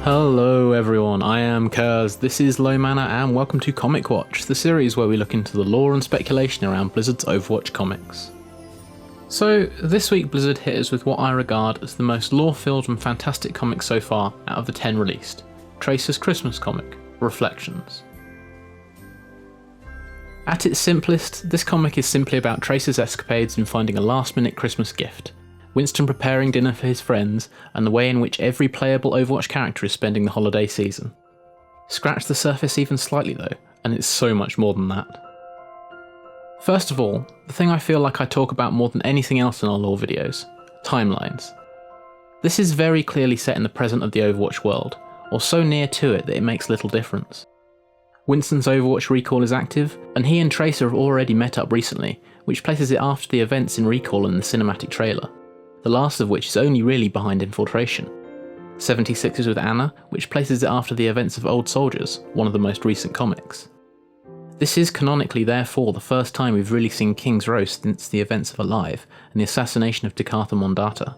Hello everyone, I am Kurs, this is Low Mana and welcome to Comicwatch, the series where we look into the lore and speculation around Blizzard's Overwatch comics. So this week Blizzard hit us with what I regard as the most lore-filled and fantastic comic so far out of the 10 released, Tracer's Christmas comic, Reflections. At its simplest, this comic is simply about Tracer's escapades in finding a last-minute Christmas gift, Winston preparing dinner for his friends, and the way in which every playable Overwatch character is spending the holiday season. Scratch the surface even slightly though, and it's so much more than that. First of all, the thing I feel like I talk about more than anything else in our lore videos, timelines. This is very clearly set in the present of the Overwatch world, or so near to it that it makes little difference. Winston's Overwatch recall is active, and he and Tracer have already met up recently, which places it after the events in Recall in the cinematic trailer, the last of which is only really behind Infiltration. 76 is with Anna, which places it after the events of Old Soldiers, one of the most recent comics. This is canonically therefore the first time we've really seen King's Row since the events of Alive and the assassination of Dakatha Mondata.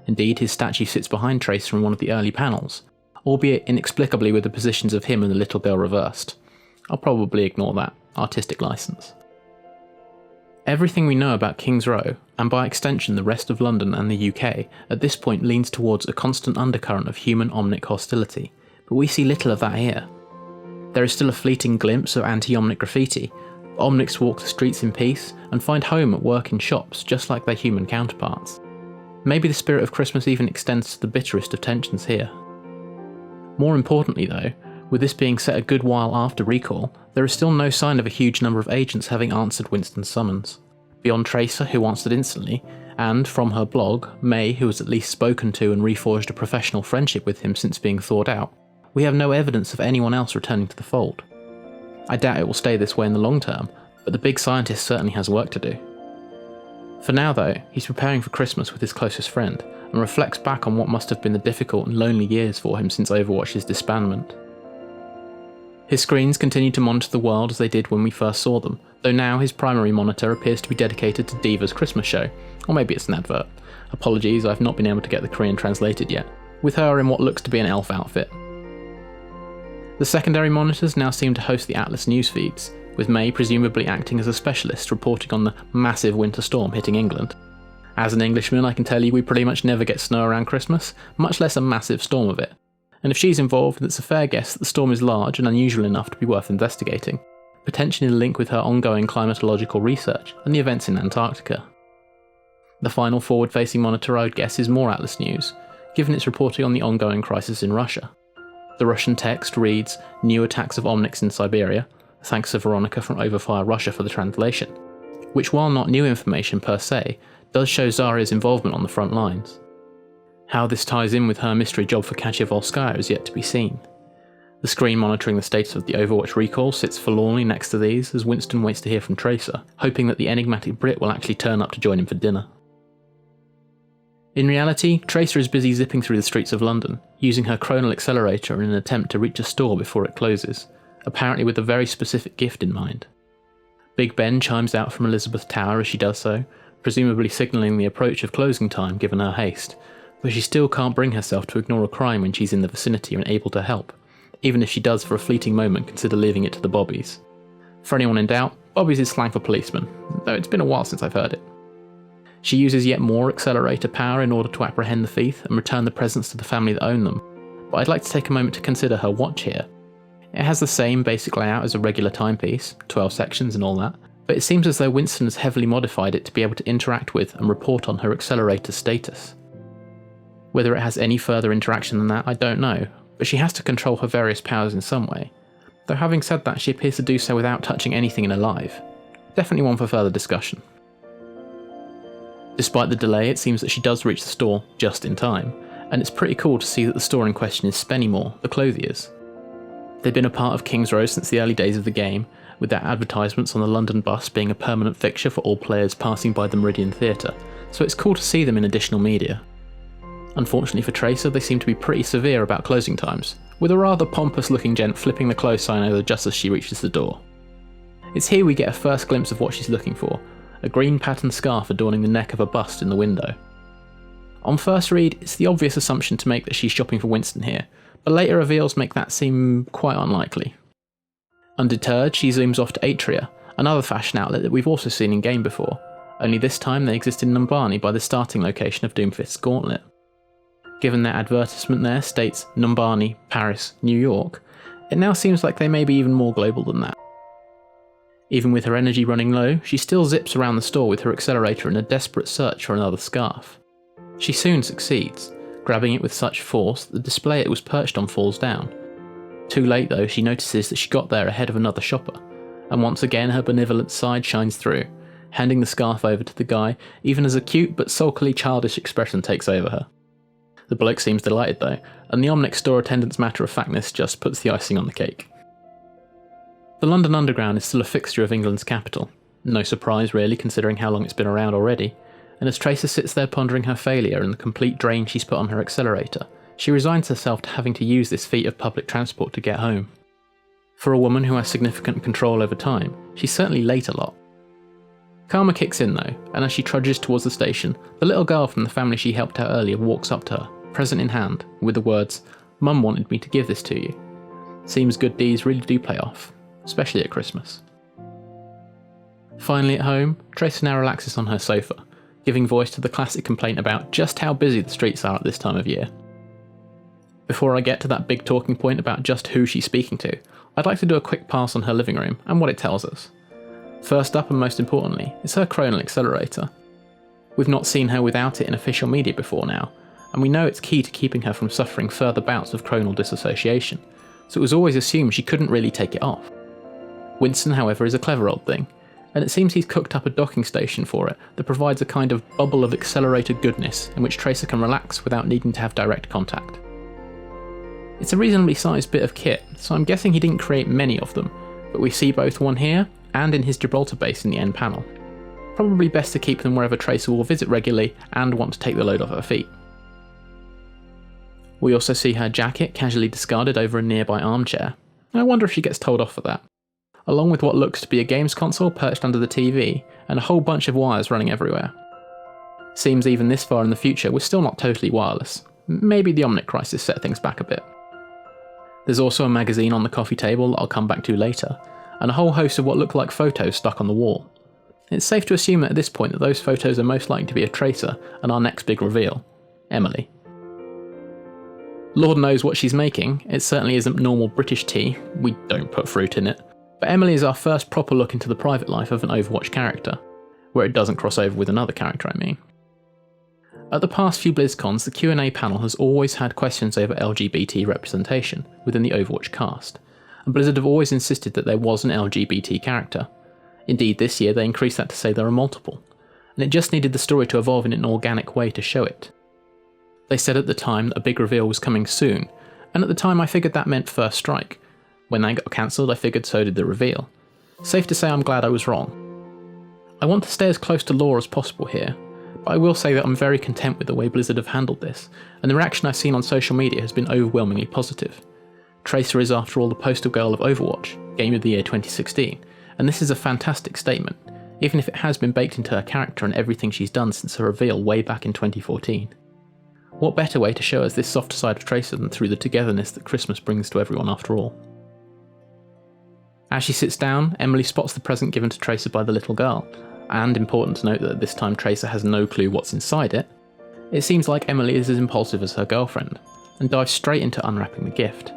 Indeed, his statue sits behind Tracer in one of the early panels, albeit inexplicably with the positions of him and the little girl reversed. I'll probably ignore that, artistic license. Everything we know about King's Row, and by extension the rest of London and the UK, at this point leans towards a constant undercurrent of human Omnic hostility, but we see little of that here. There is still a fleeting glimpse of anti-Omnic graffiti. Omnics walk the streets in peace, and find home at work in shops just like their human counterparts. Maybe the spirit of Christmas even extends to the bitterest of tensions here. More importantly though, with this being set a good while after Recall, there is still no sign of a huge number of agents having answered Winston's summons. Beyond Tracer, who answered instantly, and, from her blog, May, who has at least spoken to and reforged a professional friendship with him since being thawed out, we have no evidence of anyone else returning to the fold. I doubt it will stay this way in the long term, but the big scientist certainly has work to do. For now though, he's preparing for Christmas with his closest friend, and reflects back on what must have been the difficult and lonely years for him since Overwatch's disbandment. His screens continue to monitor the world as they did when we first saw them, though now his primary monitor appears to be dedicated to Diva's Christmas show, or maybe it's an advert. Apologies, I've not been able to get the Korean translated yet, with her in what looks to be an elf outfit. The secondary monitors now seem to host the Atlas news feeds, with May presumably acting as a specialist reporting on the massive winter storm hitting England. As an Englishman, I can tell you we pretty much never get snow around Christmas, much less a massive storm of it. And if she's involved, it's a fair guess that the storm is large and unusual enough to be worth investigating, potentially in link with her ongoing climatological research and the events in Antarctica. The final forward-facing monitor I would guess is more Atlas news, given its reporting on the ongoing crisis in Russia. The Russian text reads, "New attacks of Omnics in Siberia," thanks to Veronica from Overfire Russia for the translation, which while not new information per se, does show Zarya's involvement on the front lines. How this ties in with her mystery job for Katya Volskaya is yet to be seen. The screen monitoring the status of the Overwatch recall sits forlornly next to these as Winston waits to hear from Tracer, hoping that the enigmatic Brit will actually turn up to join him for dinner. In reality, Tracer is busy zipping through the streets of London, using her Chronal Accelerator in an attempt to reach a store before it closes, apparently with a very specific gift in mind. Big Ben chimes out from Elizabeth Tower as she does so, presumably signalling the approach of closing time given her haste, but she still can't bring herself to ignore a crime when she's in the vicinity and able to help, even if she does for a fleeting moment consider leaving it to the Bobbies. For anyone in doubt, Bobbies is slang for policeman, though it's been a while since I've heard it. She uses yet more accelerator power in order to apprehend the thief and return the presents to the family that own them, but I'd like to take a moment to consider her watch here. It has the same basic layout as a regular timepiece, 12 sections and all that, but it seems as though Winston has heavily modified it to be able to interact with and report on her accelerator's status. Whether it has any further interaction than that, I don't know, but she has to control her various powers in some way, though having said that she appears to do so without touching anything in her life. Definitely one for further discussion. Despite the delay, it seems that she does reach the store just in time, and it's pretty cool to see that the store in question is Spennymoor, the clothiers. They've been a part of King's Row since the early days of the game, with their advertisements on the London bus being a permanent fixture for all players passing by the Meridian Theatre, so it's cool to see them in additional media. Unfortunately for Tracer, they seem to be pretty severe about closing times, with a rather pompous looking gent flipping the close sign over just as she reaches the door. It's here we get a first glimpse of what she's looking for, a green patterned scarf adorning the neck of a bust in the window. On first read, it's the obvious assumption to make that she's shopping for Winston here, but later reveals make that seem quite unlikely. Undeterred, she zooms off to Atria, another fashion outlet that we've also seen in-game before, only this time they exist in Numbani by the starting location of Doomfist's Gauntlet. Given their advertisement there states Numbani, Paris, New York, it now seems like they may be even more global than that. Even with her energy running low, she still zips around the store with her accelerator in a desperate search for another scarf. She soon succeeds, grabbing it with such force that the display it was perched on falls down. Too late though, she notices that she got there ahead of another shopper, and once again her benevolent side shines through, handing the scarf over to the guy even as a cute but sulkily childish expression takes over her. The bloke seems delighted though, and the Omnic store attendant's matter-of-factness just puts the icing on the cake. The London Underground is still a fixture of England's capital, no surprise really considering how long it's been around already, and as Tracer sits there pondering her failure and the complete drain she's put on her accelerator, she resigns herself to having to use this feat of public transport to get home. For a woman who has significant control over time, she's certainly late a lot. Karma kicks in though, and as she trudges towards the station, the little girl from the family she helped out earlier walks up to her, present in hand, with the words, "Mum wanted me to give this to you." Seems good deeds really do pay off, especially at Christmas. Finally at home, Tracer now relaxes on her sofa, giving voice to the classic complaint about just how busy the streets are at this time of year. Before I get to that big talking point about just who she's speaking to, I'd like to do a quick pass on her living room and what it tells us. First up and most importantly, is her Chronal Accelerator. We've not seen her without it in official media before now, and we know it's key to keeping her from suffering further bouts of chronal dissociation, so it was always assumed she couldn't really take it off. Winston, however, is a clever old thing, and it seems he's cooked up a docking station for it that provides a kind of bubble of accelerated goodness in which Tracer can relax without needing to have direct contact. It's a reasonably sized bit of kit, so I'm guessing he didn't create many of them, but we see both one here and in his Gibraltar base in the end panel. Probably best to keep them wherever Tracer will visit regularly and want to take the load off her feet. We also see her jacket casually discarded over a nearby armchair, and I wonder if she gets told off for that, along with what looks to be a games console perched under the TV and a whole bunch of wires running everywhere. Seems even this far in the future we're still not totally wireless. Maybe the Omnic crisis set things back a bit. There's also a magazine on the coffee table that I'll come back to later, and a whole host of what look like photos stuck on the wall. It's safe to assume at this point that those photos are most likely to be of Tracer and our next big reveal, Emily. Lord knows what she's making, it certainly isn't normal British tea, we don't put fruit in it, but Emily is our first proper look into the private life of an Overwatch character, where it doesn't cross over with another character I mean. At the past few BlizzCons, the Q&A panel has always had questions over LGBT representation within the Overwatch cast, and Blizzard have always insisted that there was an LGBT character. Indeed, this year they increased that to say there are multiple, and it just needed the story to evolve in an organic way to show it. They said at the time that a big reveal was coming soon, and at the time I figured that meant First Strike. When that got cancelled I figured so did the reveal. Safe to say I'm glad I was wrong. I want to stay as close to lore as possible here, but I will say that I'm very content with the way Blizzard have handled this, and the reaction I've seen on social media has been overwhelmingly positive. Tracer is after all the poster girl of Overwatch, Game of the Year 2016, and this is a fantastic statement, even if it has been baked into her character and everything she's done since her reveal way back in 2014. What better way to show us this softer side of Tracer than through the togetherness that Christmas brings to everyone after all. As she sits down, Emily spots the present given to Tracer by the little girl, and important to note that this time Tracer has no clue what's inside it. It seems like Emily is as impulsive as her girlfriend, and dives straight into unwrapping the gift.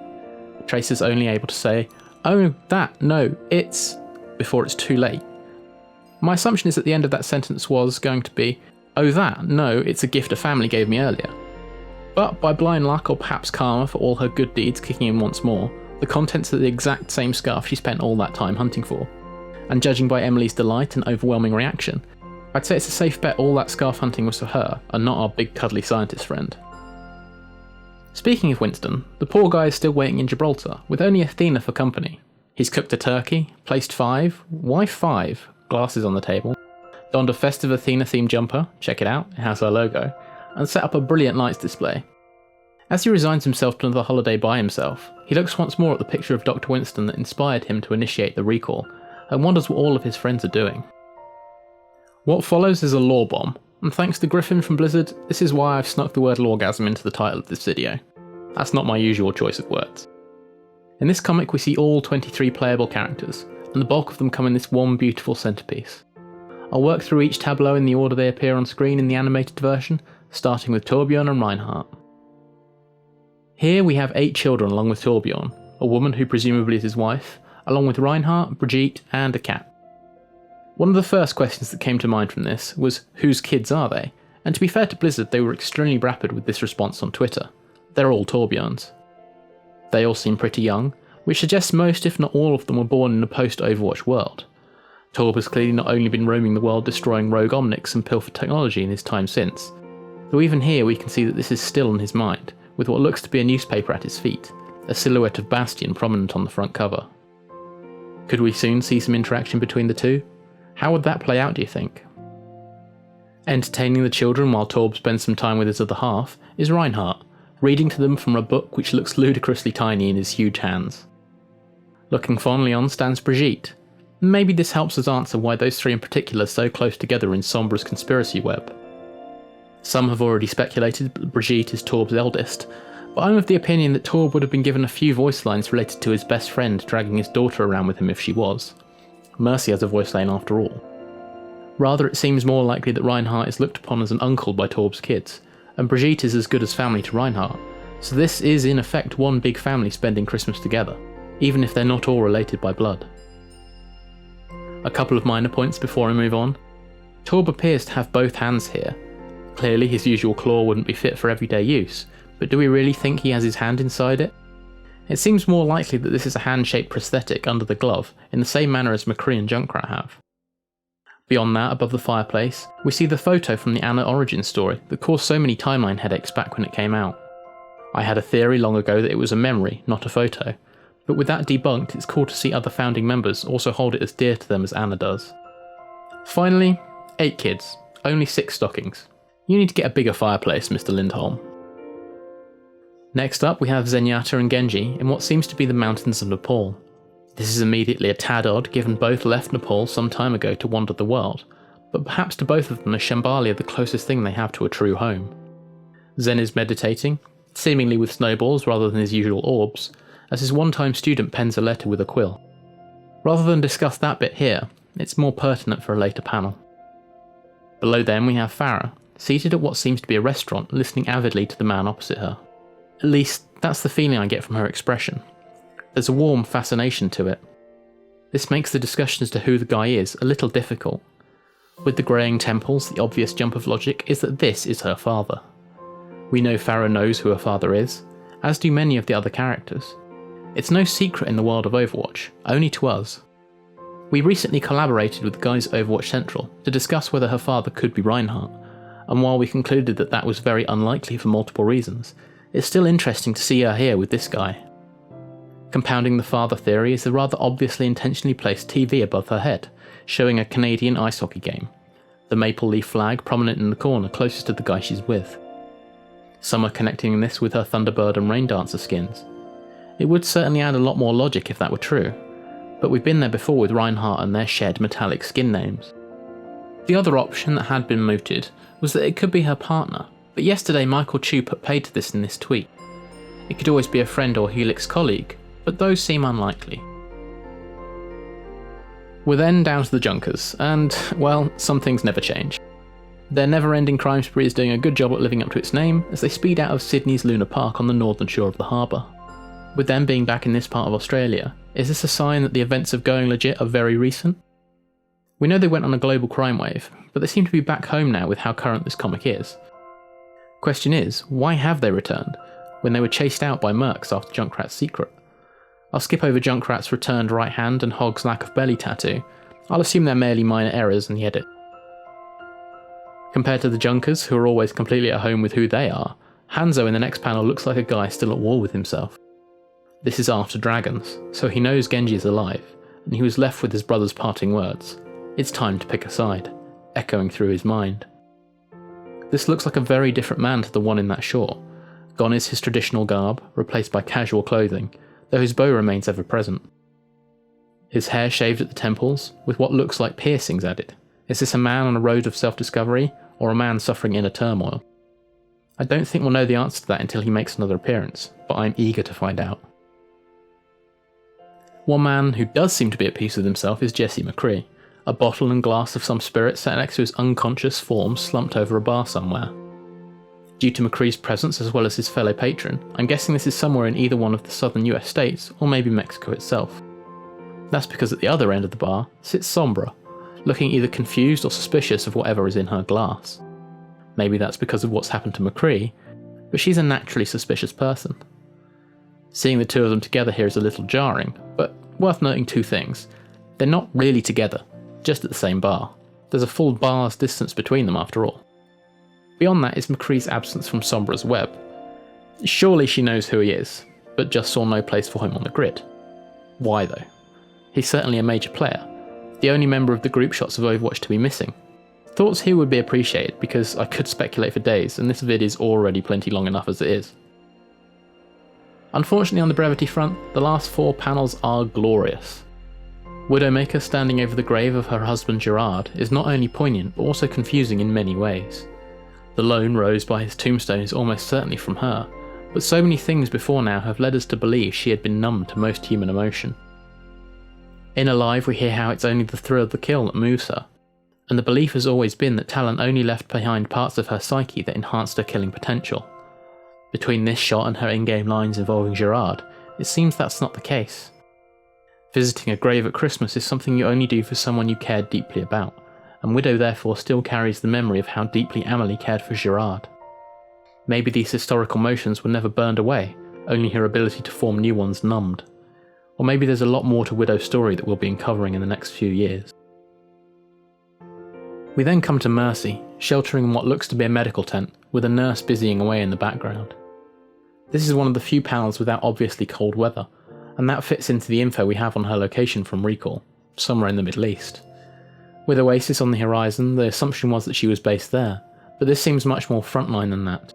Tracer's only able to say, "Oh, that, no, it's," before it's too late. My assumption is that the end of that sentence was going to be, "Oh that, no, it's a gift a family gave me earlier." But by blind luck or perhaps karma for all her good deeds kicking in once more, the contents are the exact same scarf she spent all that time hunting for. And judging by Emily's delight and overwhelming reaction, I'd say it's a safe bet all that scarf hunting was for her and not our big cuddly scientist friend. Speaking of Winston, the poor guy is still waiting in Gibraltar, with only Athena for company. He's cooked a turkey, placed 5, why 5, glasses on the table, donned a festive Athena themed jumper, check it out, it has her logo, and set up a brilliant lights display. As he resigns himself to another holiday by himself, he looks once more at the picture of Dr. Winston that inspired him to initiate the recall, and wonders what all of his friends are doing. What follows is a lore bomb, and thanks to Griffin from Blizzard, this is why I've snuck the word LOREGASM into the title of this video. That's not my usual choice of words. In this comic we see all 23 playable characters, and the bulk of them come in this one beautiful centrepiece. I'll work through each tableau in the order they appear on screen in the animated version, starting with Torbjorn and Reinhardt. Here we have 8 children along with Torbjorn, a woman who presumably is his wife, along with Reinhardt, Brigitte and a cat. One of the first questions that came to mind from this was, whose kids are they? And to be fair to Blizzard, they were extremely rapid with this response on Twitter. They're all Torbjorns. They all seem pretty young, which suggests most if not all of them were born in a post-Overwatch world. Torb has clearly not only been roaming the world destroying rogue omnics and pilfer technology in his time since, though even here we can see that this is still on his mind, with what looks to be a newspaper at his feet, a silhouette of Bastion prominent on the front cover. Could we soon see some interaction between the two? How would that play out, do you think? Entertaining the children while Torb spends some time with his other half is Reinhardt, reading to them from a book which looks ludicrously tiny in his huge hands. Looking fondly on stands Brigitte. Maybe this helps us answer why those three in particular are so close together in Sombra's conspiracy web. Some have already speculated that Brigitte is Torb's eldest, but I'm of the opinion that Torb would have been given a few voice lines related to his best friend dragging his daughter around with him if she was. Mercy has a voice line after all. Rather, it seems more likely that Reinhardt is looked upon as an uncle by Torb's kids, and Brigitte is as good as family to Reinhardt, so this is in effect one big family spending Christmas together, even if they're not all related by blood. A couple of minor points before I move on. Torb appears to have both hands here. Clearly his usual claw wouldn't be fit for everyday use, but do we really think he has his hand inside it? It seems more likely that this is a hand-shaped prosthetic under the glove, in the same manner as Mcrae and Junkrat have. Beyond that, above the fireplace, we see the photo from the Anna origin story that caused so many timeline headaches back when it came out. I had a theory long ago that it was a memory, not a photo, but with that debunked, it's cool to see other founding members also hold it as dear to them as Anna does. Finally, 8 kids, only 6 stockings. You need to get a bigger fireplace, Mr. Lindholm. Next up we have Zenyatta and Genji in what seems to be the mountains of Nepal. This is immediately a tad odd given both left Nepal some time ago to wander the world, but perhaps to both of them is Shambhalia the closest thing they have to a true home. Zen is meditating, seemingly with snowballs rather than his usual orbs, as his one-time student pens a letter with a quill. Rather than discuss that bit here, it's more pertinent for a later panel. Below them we have Pharah, seated at what seems to be a restaurant, listening avidly to the man opposite her. At least, that's the feeling I get from her expression. There's a warm fascination to it. This makes the discussion as to who the guy is a little difficult. With the greying temples, the obvious jump of logic is that this is her father. We know Pharah knows who her father is, as do many of the other characters. It's no secret in the world of Overwatch, only to us. We recently collaborated with the guys at Overwatch Central to discuss whether her father could be Reinhardt, and while we concluded that that was very unlikely for multiple reasons, it's still interesting to see her here with this guy. Compounding the father theory is the rather obviously intentionally placed TV above her head, showing a Canadian ice hockey game, the maple leaf flag prominent in the corner closest to the guy she's with. Some are connecting this with her Thunderbird and Rain Dancer skins. It would certainly add a lot more logic if that were true, but we've been there before with Reinhardt and their shared metallic skin names. The other option that had been mooted was that it could be her partner, but yesterday Michael Chu put paid to this in this tweet. It could always be a friend or Helix colleague, but those seem unlikely. We're then down to the Junkers, and, well, some things never change. Their never-ending crime spree is doing a good job at living up to its name as they speed out of Sydney's Luna Park on the northern shore of the harbour. With them being back in this part of Australia, is this a sign that the events of Going Legit are very recent? We know they went on a global crime wave, but they seem to be back home now with how current this comic is. Question is, why have they returned, when they were chased out by mercs after Junkrat's secret? I'll skip over Junkrat's returned right hand and Hog's lack of belly tattoo. I'll assume they're merely minor errors in the edit. Compared to the Junkers, who are always completely at home with who they are, Hanzo in the next panel looks like a guy still at war with himself. This is after Dragons, so he knows Genji is alive, and he was left with his brother's parting words. It's time to pick a side, echoing through his mind. This looks like a very different man to the one in that shot. Gone is his traditional garb, replaced by casual clothing, though his bow remains ever present. His hair shaved at the temples, with what looks like piercings added. Is this a man on a road of self-discovery, or a man suffering inner turmoil? I don't think we'll know the answer to that until he makes another appearance, but I'm eager to find out. One man who does seem to be at peace with himself is Jesse Mcrae, a bottle and glass of some spirit sat next to his unconscious form slumped over a bar somewhere. Due to Mcrae's presence as well as his fellow patron, I'm guessing this is somewhere in either one of the southern US states or maybe Mexico itself. That's because at the other end of the bar sits Sombra, looking either confused or suspicious of whatever is in her glass. Maybe that's because of what's happened to Mcrae, but she's a naturally suspicious person. Seeing the two of them together here is a little jarring, but worth noting two things. They're not really together, just at the same bar. There's a full bar's distance between them after all. Beyond that is Mcrae's absence from Sombra's web. Surely she knows who he is, but just saw no place for him on the grid. Why though? He's certainly a major player, the only member of the group shots of Overwatch to be missing. Thoughts here would be appreciated because I could speculate for days and this vid is already plenty long enough as it is. Unfortunately on the brevity front, the last 4 panels are glorious. Widowmaker standing over the grave of her husband Gerard is not only poignant but also confusing in many ways. The lone rose by his tombstone is almost certainly from her, but so many things before now have led us to believe she had been numb to most human emotion. In Alive we hear how it's only the thrill of the kill that moves her, and the belief has always been that Talon only left behind parts of her psyche that enhanced her killing potential. Between this shot and her in-game lines involving Gerard, it seems that's not the case. Visiting a grave at Christmas is something you only do for someone you cared deeply about, and Widow therefore still carries the memory of how deeply Amelie cared for Gerard. Maybe these historical motions were never burned away, only her ability to form new ones numbed. Or maybe there's a lot more to Widow's story that we'll be uncovering in the next few years. We then come to Mercy, sheltering in what looks to be a medical tent, with a nurse busying away in the background. This is one of the few panels without obviously cold weather, and that fits into the info we have on her location from Recall, somewhere in the Middle East. With Oasis on the horizon, the assumption was that she was based there, but this seems much more frontline than that.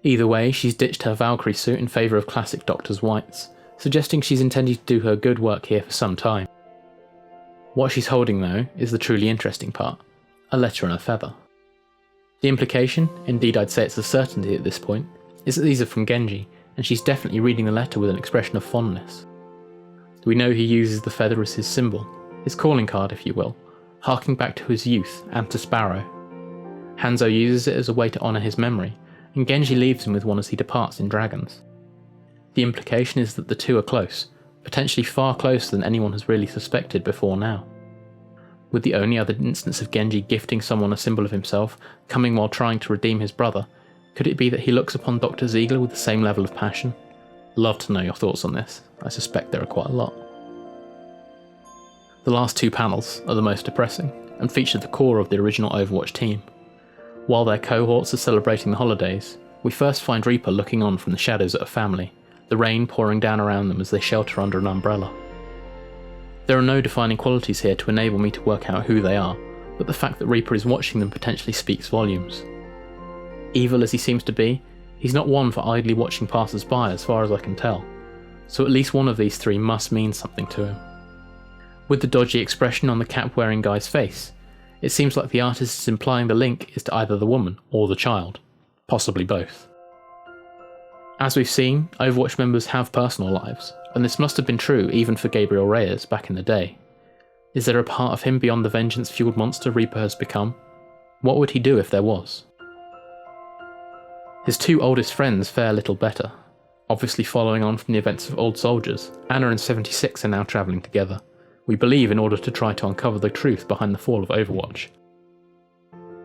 Either way, she's ditched her Valkyrie suit in favour of classic Doctor's whites, suggesting she's intended to do her good work here for some time. What she's holding though is the truly interesting part, a letter and a feather. The implication, indeed I'd say it's a certainty at this point, is that these are from Genji, and she's definitely reading the letter with an expression of fondness. We know he uses the feather as his symbol, his calling card if you will, harking back to his youth and to Sparrow. Hanzo uses it as a way to honour his memory, and Genji leaves him with one as he departs in Dragons. The implication is that the two are close, potentially far closer than anyone has really suspected before now. With the only other instance of Genji gifting someone a symbol of himself coming while trying to redeem his brother, could it be that he looks upon Dr. Ziegler with the same level of passion? Love to know your thoughts on this, I suspect there are quite a lot. The last 2 panels are the most depressing, and feature the core of the original Overwatch team. While their cohorts are celebrating the holidays, we first find Reaper looking on from the shadows at a family, the rain pouring down around them as they shelter under an umbrella. There are no defining qualities here to enable me to work out who they are, but the fact that Reaper is watching them potentially speaks volumes. Evil as he seems to be, he's not one for idly watching passers-by as far as I can tell, so at least one of these 3 must mean something to him. With the dodgy expression on the cap-wearing guy's face, it seems like the artist is implying the link is to either the woman or the child, possibly both. As we've seen, Overwatch members have personal lives, and this must have been true even for Gabriel Reyes back in the day. Is there a part of him beyond the vengeance-fueled monster Reaper has become? What would he do if there was? His 2 oldest friends fare little better. Obviously following on from the events of Old Soldiers, Anna and 76 are now travelling together, we believe in order to try to uncover the truth behind the fall of Overwatch.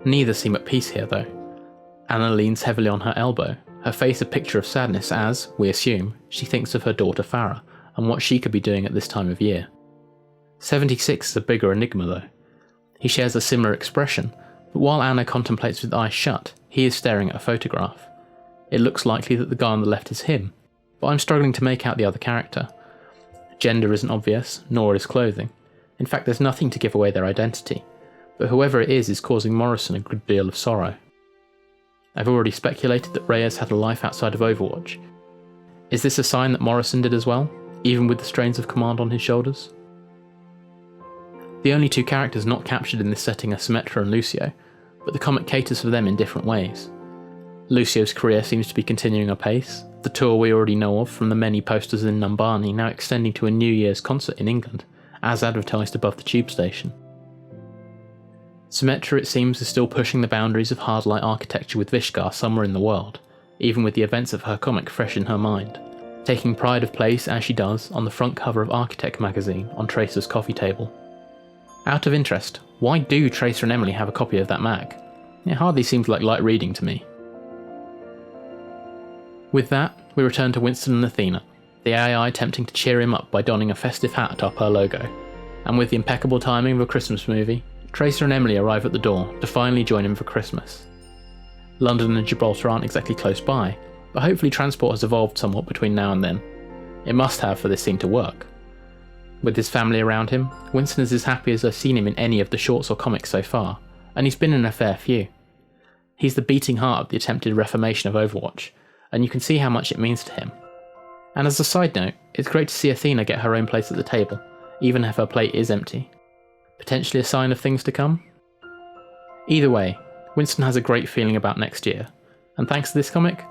Neither seem at peace here though. Anna leans heavily on her elbow, her face a picture of sadness as, we assume, she thinks of her daughter Pharah and what she could be doing at this time of year. 76 is a bigger enigma though. He shares a similar expression, but while Anna contemplates with eyes shut, he is staring at a photograph. It looks likely that the guy on the left is him, but I'm struggling to make out the other character. Gender isn't obvious, nor is clothing. In fact, there's nothing to give away their identity, but whoever it is causing Morrison a good deal of sorrow. I've already speculated that Reyes had a life outside of Overwatch. Is this a sign that Morrison did as well, even with the strains of command on his shoulders? The only 2 characters not captured in this setting are Symmetra and Lucio, but the comic caters for them in different ways. Lucio's career seems to be continuing apace, the tour we already know of from the many posters in Numbani now extending to a New Year's concert in England, as advertised above the tube station. Symmetra, it seems, is still pushing the boundaries of hardlight architecture with Vishkar somewhere in the world, even with the events of her comic fresh in her mind, taking pride of place, as she does, on the front cover of Architect magazine on Tracer's coffee table. Out of interest, why do Tracer and Emily have a copy of that mag? It hardly seems like light reading to me. With that, we return to Winston and Athena, the AI attempting to cheer him up by donning a festive hat atop her logo, and with the impeccable timing of a Christmas movie, Tracer and Emily arrive at the door to finally join him for Christmas. London and Gibraltar aren't exactly close by, but hopefully transport has evolved somewhat between now and then. It must have for this scene to work. With his family around him, Winston is as happy as I've seen him in any of the shorts or comics so far, and he's been in a fair few. He's the beating heart of the attempted reformation of Overwatch, and you can see how much it means to him. And as a side note, it's great to see Athena get her own place at the table, even if her plate is empty. Potentially a sign of things to come? Either way, Winston has a great feeling about next year, and thanks to this comic,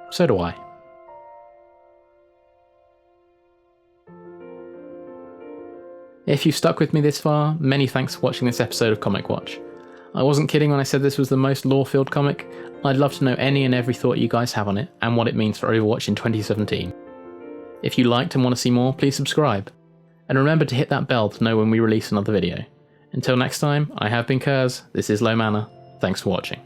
so do I. If you've stuck with me this far, many thanks for watching this episode of Comicwatch. I wasn't kidding when I said this was the most lore-filled comic. I'd love to know any and every thought you guys have on it, and what it means for Overwatch in 2017. If you liked and want to see more, please subscribe. And remember to hit that bell to know when we release another video. Until next time, I have been Kurz, this is Low Manor, thanks for watching.